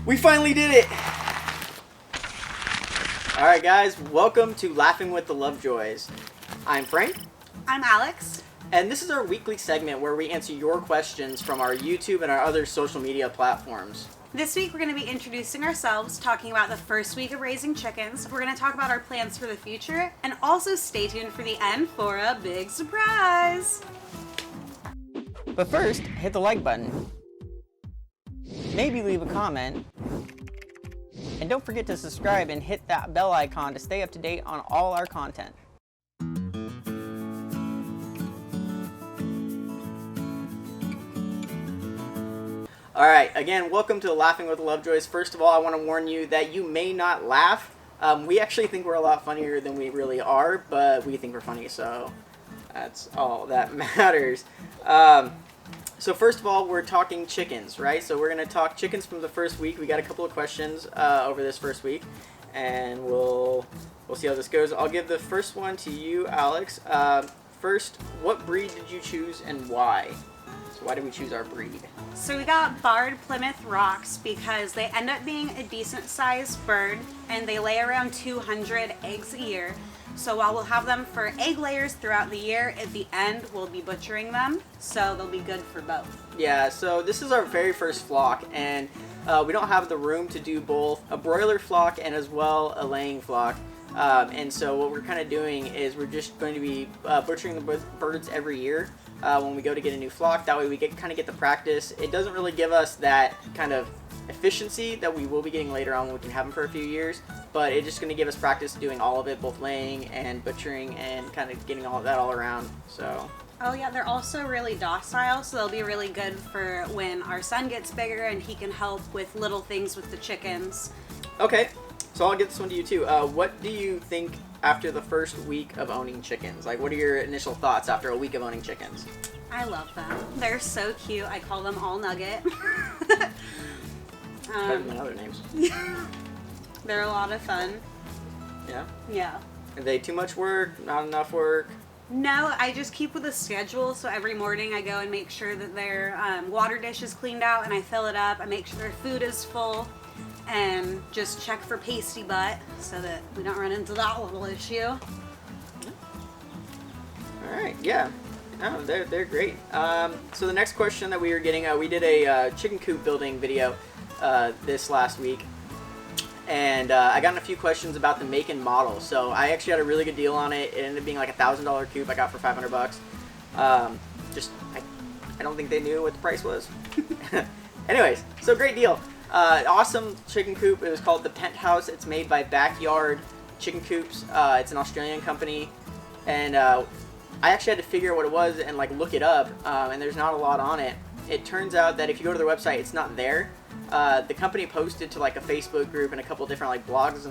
We finally did it! Alright guys, welcome to Laughing with the Lovejoys. I'm Frank. I'm Alex. And this is our weekly segment where we answer your questions from our YouTube and our other social media platforms. This week we're going to be introducing ourselves, talking about the first week of raising chickens. We're going to talk about our plans for the future, and also stay tuned for the end for a big surprise. But first, hit the like button. Maybe leave a comment. And don't forget to subscribe and hit that bell icon to stay up to date on all our content. Alright, again, welcome to Laughing with the Lovejoys. First of all, I want to warn you that you may not laugh. We actually think we're a lot funnier than we really are, but we think we're funny, so that's all that matters. So first of all, we're talking chickens, right? So we're going to talk chickens from the first week. We got a couple of questions over this first week, and we'll see how this goes. I'll give the first one to you, Alex. First, what breed did you choose and why? So why did we choose our breed? So we got barred Plymouth Rocks because they end up being a decent sized bird and they lay around 200 eggs a year. So while we'll have them for egg layers throughout the year, at the end we'll be butchering them, so they'll be good for both. Yeah, so this is our very first flock, and we don't have the room to do both a broiler flock and as well a laying flock. And so what we're kind of doing is we're just going to be butchering the birds every year when we go to get a new flock. That way we kind of get the practice. It doesn't really give us that kind of efficiency that we will be getting later on when we can have them for a few years, but it's just going to give us practice doing all of it, both laying and butchering and kind of getting all of that all around. So oh yeah, they're also really docile, so they'll be really good for when our son gets bigger and he can help with little things with the chickens. Okay, so I'll get this one to you too. What do you think after the first week of owning chickens? Like, what are your initial thoughts after a week of owning chickens? I love them. They're so cute. I call them All Nugget. Better than other names. They're a lot of fun. Yeah? Yeah. Are they too much work? Not enough work? No, I just keep with a schedule, so every morning I go and make sure that their water dish is cleaned out and I fill it up. I make sure their food is full and just check for pasty butt so that we don't run into that little issue. Alright, yeah. No, they're great. So the next question that we were getting, we did a chicken coop building video this last week, and I got in a few questions about the make and model. So I actually had a really good deal on it. It ended up being like a $1,000 coop I got for $500. I don't think they knew what the price was. Anyways, so great deal. Awesome chicken coop. It was called the Penthouse. It's made by Backyard Chicken Coops. It's an Australian company, and I actually had to figure out what it was and like look it up, and there's not a lot on it. It turns out that if you go to their website, it's not there. The company posted to like a Facebook group and a couple different like blogs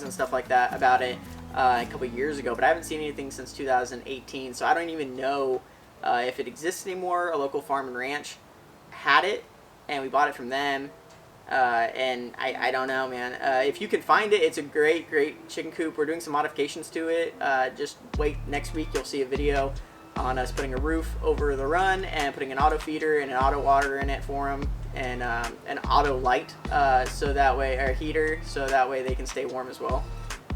and stuff like that about it a couple years ago, but I haven't seen anything since 2018, so I don't even know if it exists anymore. A local farm and ranch had it, and we bought it from them. And I don't know, man. If you can find it, it's a great chicken coop. We're doing some modifications to it. Just wait, next week you'll see a video on us putting a roof over the run and putting an auto feeder and an auto water in it for them, and an auto light, so that way, or heater, so that way they can stay warm as well.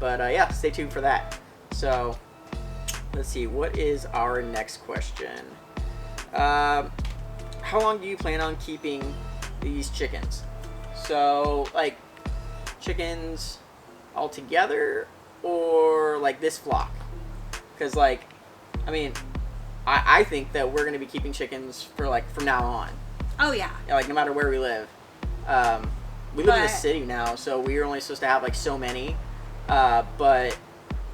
But yeah, stay tuned for that. So let's see, what is our next question? How long do you plan on keeping these chickens? So, like, chickens all together, or like this flock? Because, like, I mean, I think that we're going to be keeping chickens for like from now on. Oh yeah. Like, no matter where we live. We live in the city now, so we're only supposed to have like so many. But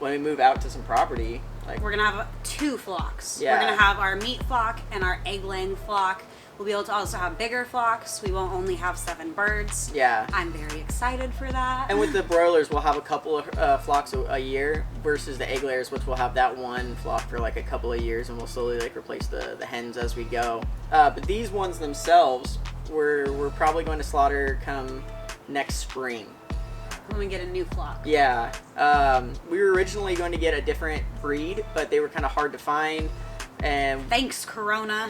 when we move out to some property, like, we're gonna have 2 flocks. Yeah. We're gonna have our meat flock and our egg laying flock. We'll be able to also have bigger flocks. We won't only have 7 birds. Yeah. I'm very excited for that. And with the broilers, we'll have a couple of flocks a year versus the egg layers, which we'll have that one flock for like a couple of years, and we'll slowly like replace the hens as we go. But these ones themselves, we're probably going to slaughter come next spring. When we get a new flock. Yeah. We were originally going to get a different breed, but they were kind of hard to find. And thanks, Corona.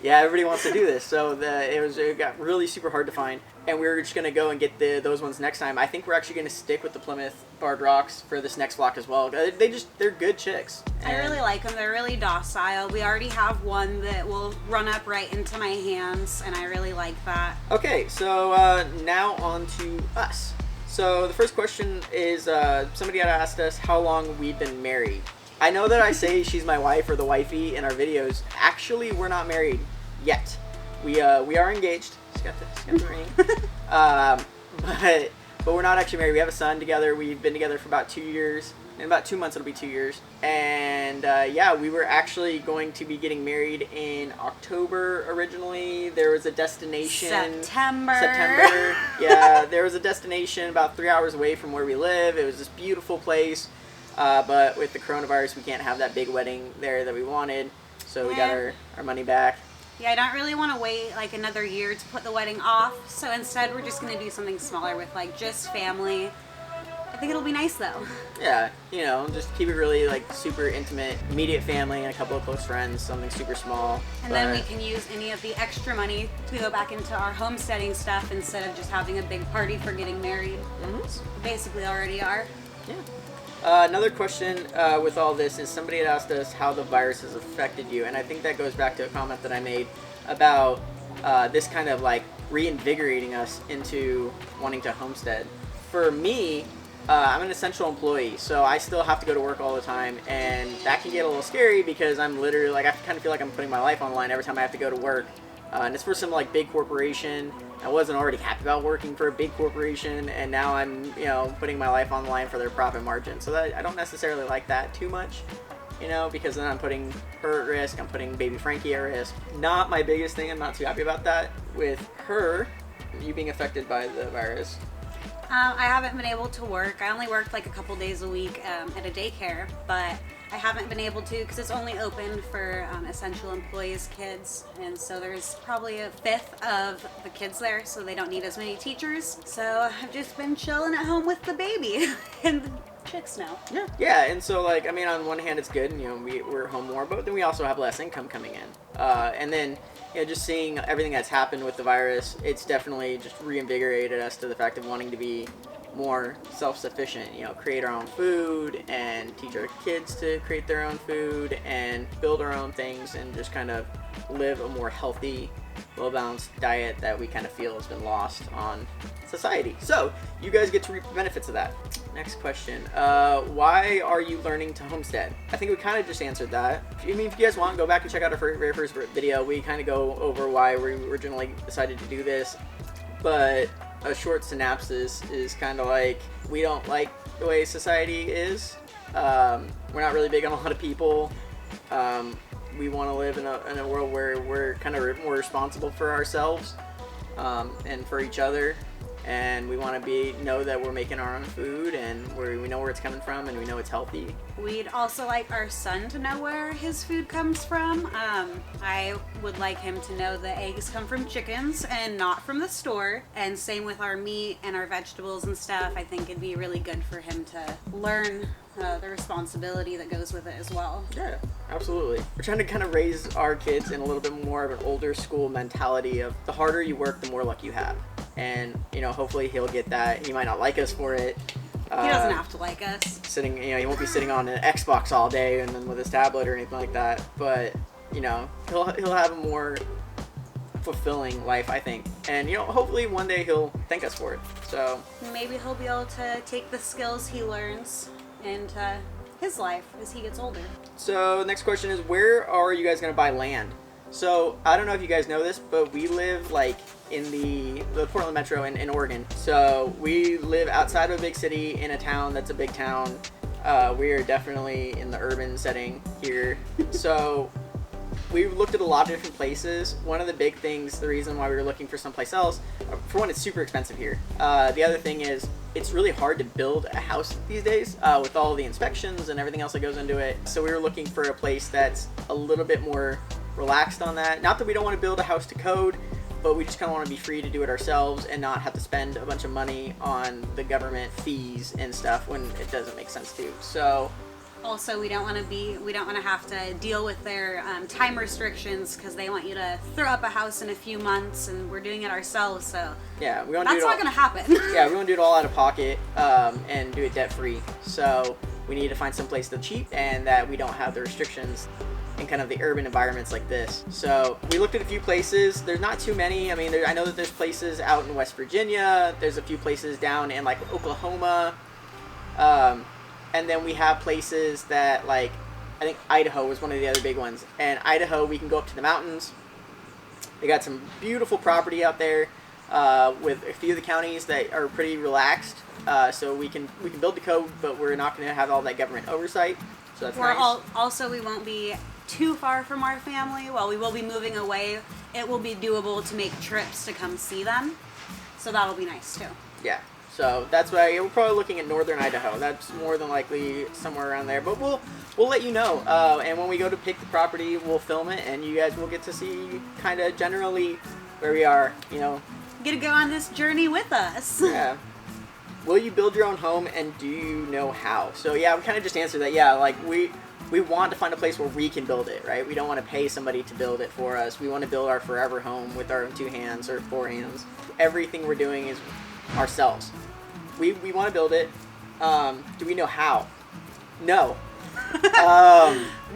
Yeah, everybody wants to do this, so it got really super hard to find, and we were just gonna go and get those ones next time. I think we're actually gonna stick with the Plymouth Barred Rocks for this next flock as well. They're good chicks. I really like them. They're really docile. We already have one that will run up right into my hands, and I really like that. Okay, so now on to us. So the first question is somebody had asked us how long we've been married. I know that I say she's my wife or the wifey in our videos. Actually, we're not married yet. We are engaged. She's got the ring. But we're not actually married. We have a son together. We've been together for about 2 years. In about 2 months, it'll be 2 years. And yeah, we were actually going to be getting married in October originally. There was a destination. September. Yeah, there was a destination about 3 hours away from where we live. It was this beautiful place. But with the coronavirus, we can't have that big wedding there that we wanted. So we got our money back. Yeah, I don't really want to wait like another year to put the wedding off. So instead, we're just going to do something smaller with like just family. I think it'll be nice though. Yeah, just keep it really like super intimate, immediate family and a couple of close friends, something super small. And then we can use any of the extra money to go back into our homesteading stuff instead of just having a big party for getting married. Mm-hmm. So we basically already are. Yeah. Another question with all this is somebody had asked us how the virus has affected you, and I think that goes back to a comment that I made about this kind of like reinvigorating us into wanting to homestead. For me, I'm an essential employee, so I still have to go to work all the time, and that can get a little scary because I'm literally like, I kind of feel like I'm putting my life on the line every time I have to go to work. And it's for some like big corporation. I wasn't already happy about working for a big corporation, and now I'm putting my life on the line for their profit margin. So that I don't necessarily like that too much, because then I'm putting her at risk. I'm putting baby Frankie at risk. Not my biggest thing. I'm not too happy about that. With her, you being affected by the virus. I haven't been able to work. I only worked like a couple days a week at a daycare, but I haven't been able to because it's only open for essential employees' kids, and so there's probably a fifth of the kids there, so they don't need as many teachers. So I've just been chilling at home with the baby and the chicks now. Yeah, and so like, I mean, on one hand it's good, we're home more, but then we also have less income coming in. And then just seeing everything that's happened with the virus, it's definitely just reinvigorated us to the fact of wanting to be more self-sufficient, create our own food and teach our kids to create their own food and build our own things and just kind of live a more healthy, well-balanced diet that we kind of feel has been lost on society. So you guys get to reap the benefits of that. Next question. Why are you learning to homestead? I think we kind of just answered that. If you guys want, go back and check out our very first video. We kind of go over why we originally decided to do this. But a short synopsis is kind of like, we don't like the way society is. We're not really big on a lot of people. We want to live in a world where we're kind of more responsible for ourselves and for each other, and we want to know that we're making our own food and we know where it's coming from and we know it's healthy. We'd also like our son to know where his food comes from. I would like him to know the eggs come from chickens and not from the store, and same with our meat and our vegetables and stuff. I think it'd be really good for him to learn the responsibility that goes with it as well. Yeah, absolutely. We're trying to kind of raise our kids in a little bit more of an older school mentality of the harder you work, the more luck you have. And, hopefully he'll get that. He might not like us for it. He doesn't have to like us. He won't be sitting on an Xbox all day and then with his tablet or anything like that. But, he'll have a more fulfilling life, I think. And, hopefully one day he'll thank us for it. So maybe he'll be able to take the skills he learns into his life as he gets older. So next question is, where are you guys going to buy land? So I don't know if you guys know this, but we live like in the Portland Metro in Oregon. So we live outside of a big city in a town that's a big town. We are definitely in the urban setting here. So we looked at a lot of different places. One of the big things, the reason why we were looking for someplace else, for one, it's super expensive here. The other thing is, it's really hard to build a house these days with all the inspections and everything else that goes into it. So we were looking for a place that's a little bit more relaxed on that. Not that we don't want to build a house to code, but we just kind of want to be free to do it ourselves and not have to spend a bunch of money on the government fees and stuff when it doesn't make sense to. So Also, we don't want to have to deal with their time restrictions because they want you to throw up a house in a few months, and we're doing it ourselves. So yeah, we want to that's not going to happen. Yeah, we want to do it all out of pocket and do it debt free. So we need to find some place that's cheap and that we don't have the restrictions in kind of the urban environments like this. So we looked at a few places. There's not too many. I mean, I know that there's places out in West Virginia. There's a few places down in like Oklahoma. And then we have places that, like, I think Idaho was one of the other big ones. And Idaho, we can go up to the mountains. They got some beautiful property out there with a few of the counties that are pretty relaxed. So we can build the code, but we're not going to have all that government oversight. So that's nice. Also, we won't be too far from our family. While we will be moving away, it will be doable to make trips to come see them. So that'll be nice, too. Yeah. So that's why we're probably looking at northern Idaho. That's more than likely somewhere around there. But we'll let you know. And when we go to pick the property, we'll film it, and you guys will get to see kind of generally where we are. You know, get to go on this journey with us. Yeah. Will you build your own home, and do you know how? So yeah, we kind of just answered that. Yeah, like we want to find a place where we can build it, right? We don't want to pay somebody to build it for us. We want to build our forever home with our own 2 hands or 4 hands. Everything we're doing is ourselves. We want to build it. Do we know how? No.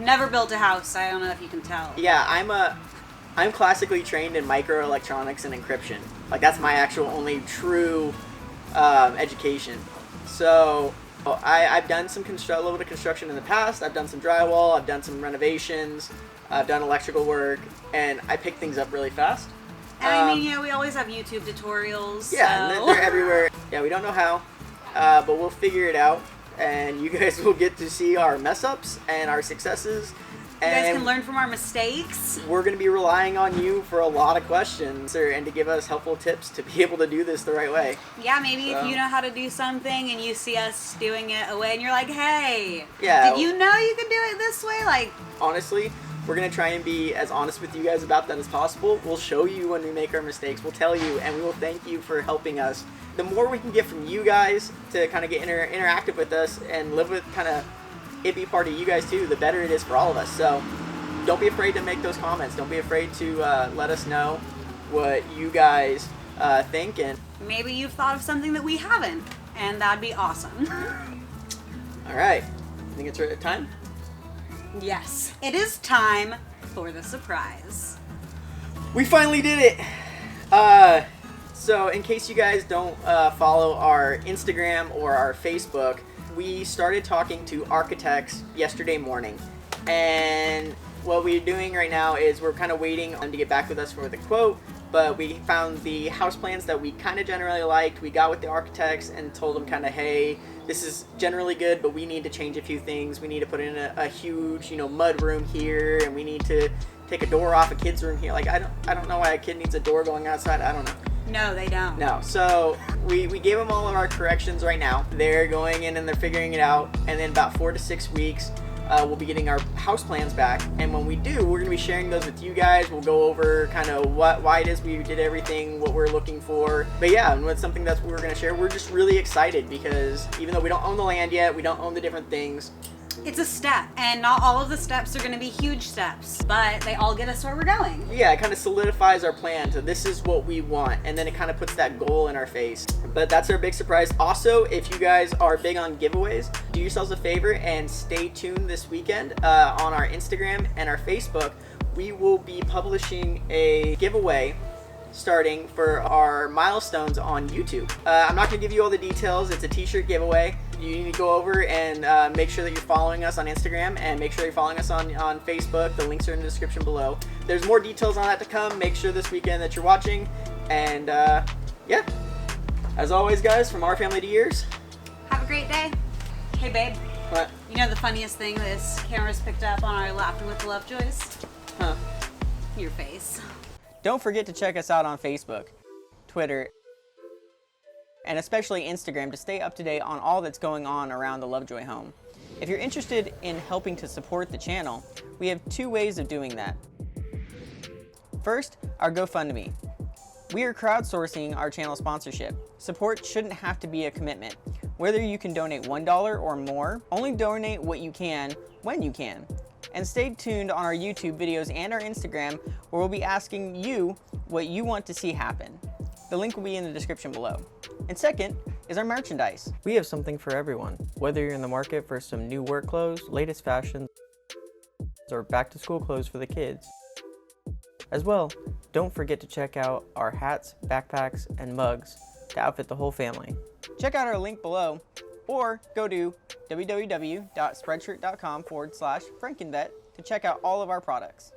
Never built a house. I don't know if you can tell. Yeah, I'm classically trained in microelectronics and encryption. Like that's my actual only true education. So I've done some a little bit of construction in the past. I've done some drywall. I've done some renovations. I've done electrical work, and I pick things up really fast. And I mean, we always have YouTube tutorials. Yeah, so. they're everywhere. Yeah, we don't know how, but we'll figure it out, and you guys will get to see our mess ups and our successes. You guys can learn from our mistakes. We're going to be relying on you for a lot of questions and to give us helpful tips to be able to do this the right way. Yeah, maybe if you know how to do something and you see us doing it away and you're like, hey, yeah, did you know you could do it this way? Like, honestly, we're going to try and be as honest with you guys about that as possible. We'll show you when we make our mistakes. We'll tell you, and we will thank you for helping us. The more we can get from you guys to kind of get interactive with us and live with kind of it be part of you guys too, the better it is for all of us. So don't be afraid to make those comments. Don't be afraid to let us know what you guys think. And maybe you've thought of something that we haven't, and that'd be awesome. All right. I think it's time. Yes, it is time for the surprise. We finally did it. So in case you guys don't follow our Instagram or our Facebook, we started talking to architects yesterday morning, and what we're doing right now is we're kind of waiting on them to get back with us for the quote, but we found the house plans that we kind of generally liked. We got with the architects and told them kind of, hey, this is generally good, but we need to change a few things. We need to put in a huge, mud room here, and we need to take a door off a kid's room here. Like, I don't know why a kid needs a door going outside. I don't know. No, they don't. No. So we gave them all of our corrections right now. They're going in and they're figuring it out. And then about 4 to 6 weeks, we'll be getting our house plans back. And when we do, we're going to be sharing those with you guys. We'll go over kind of why it is we did everything, what we're looking for. But yeah, and it's something that's what we're going to share. We're just really excited because even though we don't own the land yet, we don't own the different things, it's a step, and not all of the steps are going to be huge steps, but they all get us where we're going. Yeah, it kind of solidifies our plan to this is what we want, and then it kind of puts that goal in our face. But that's our big surprise. Also, if you guys are big on giveaways, do yourselves a favor and stay tuned this weekend on our Instagram and our Facebook. We will be publishing a giveaway starting for our milestones on YouTube. I'm not going to give you all the details. It's a t-shirt giveaway. You need to go over and make sure that you're following us on Instagram and make sure you're following us on Facebook. The links are in the description below. There's more details on that to come. Make sure this weekend that you're watching. And yeah, as always, guys, from our family to yours. Have a great day. Hey, babe. What? You know the funniest thing this camera's picked up on our Laughing with the Lovejoys? Huh. Your face. Don't forget to check us out on Facebook, Twitter, and especially Instagram to stay up to date on all that's going on around the Lovejoy home. If you're interested in helping to support the channel, we have 2 ways of doing that. First, our GoFundMe. We are crowdsourcing our channel sponsorship. Support shouldn't have to be a commitment. whether you can donate $1 or more. Only donate what you can when you can. And stay tuned on our YouTube videos and our Instagram, where we'll be asking you what you want to see happen. The link will be in the description below. And second is our merchandise. We have something for everyone, whether you're in the market for some new work clothes, latest fashions, or back to school clothes for the kids. As well, don't forget to check out our hats, backpacks, and mugs to outfit the whole family. Check out our link below, or go to www.spreadshirt.com/Frankenvet to check out all of our products.